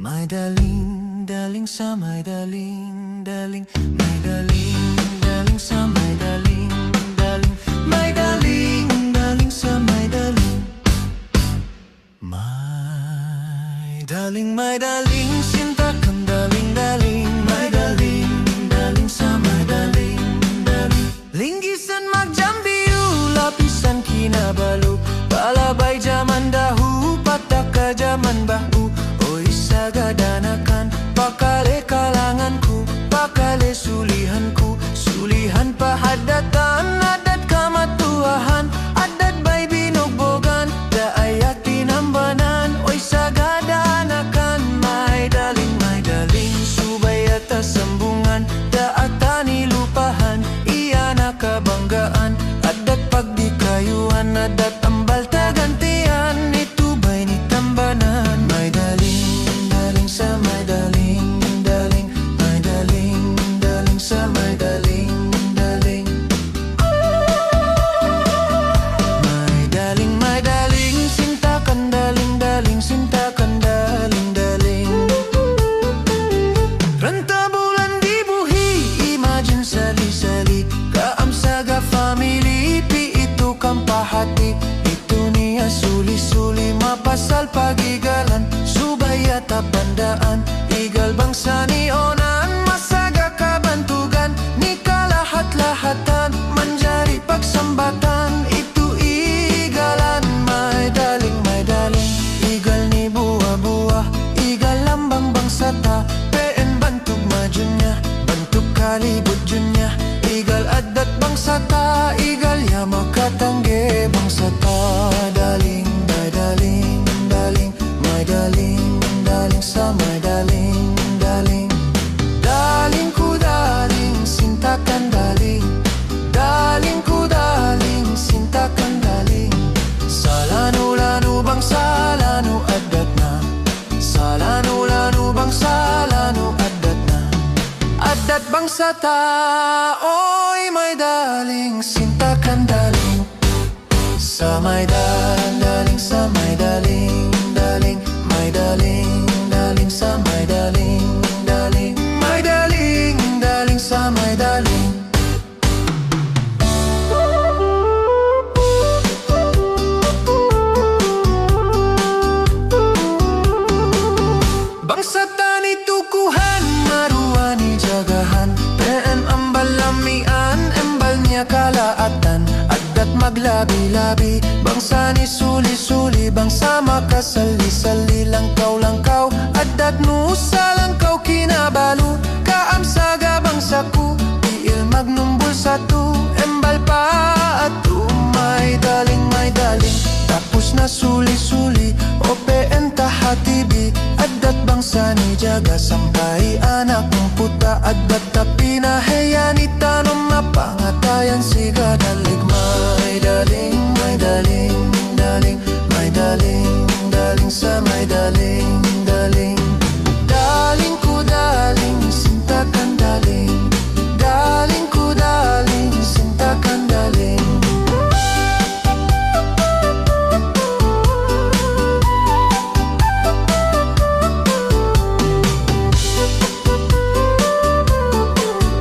My darling, darling sa my darling, darling. My darling, darling sa my darling, darling. My darling, darling sa my darling. My darling, sinta kang darling, darling. My darling, darling sa my darling, darling. Linggisan magjambiu, lapisan kinabalu. Palabay jaman dahu, pataka jaman bahu. Oy sagadanakan, pakale kalanganku, pakale sulihanku. Sulihan pahadatan, adat kamatuahan, adat bay binogbogan, daayat tinambanan. Oy sagadanakan, my darling, subayata sambungan, daatani lupahan, iyan nakabanggaan. Adat pagdikayuan, adat ambal tagantian, itu bay ni tambanan. My darling, darling sa my darling, darling. My darling, darling sa my darling, darling. My darling, sinta kan darling, darling. Sinta kan darling, darling. Ranta bulan dibuhi, imagine sali-sali, kaamsaga family, pi itu kampahati. Itu niya suli-suli, mapasal pagigalan, subayata pandaan, igal bangsa ni onan, masaga kabantugan, ni kalahat-lahatan, manjari pagsambatan, itu igalan. My darling, igal ni buah-buah, igal lambang bangsa ta, peen bantug majunya, bantug kalibut junya, igal adat bangsa ta, igal ya makatangge bangsa ta. Darling, my darling, darling. My darling, darling sa my darling, darling. Darling ku darling, sinta kan darling. Darling ku darling, sinta kan darling. Salanu-lanu bangsa lanu adat na, salanu-lanu bangsa lanu adat na, adat bangsa ta. Oy my darling, sinta kan darling. Sa my darling, sa my darling, darling. My darling, darling sa my darling, darling. My darling, darling sa my darling. Bangsa tani tukuhan, maruani jagahan, peen ambal lamian, embal niya kalaatan, adat maglabi-labi, bangsa ni suli-suli, bangsa makasali-sali, langkaw-langkaw, adat nusa langkaw kinabalu, kaamsaga bangsaku, iil magnumbul satu, embal pa atu. My darling, tapos na suli-suli, o peen tahatibi, adat bangsa ni jaga sampai anak ng puta, adat tapi na heya ni tanom na pangatayan siga dalig. My darling, darling. My darling, darling sa my darling.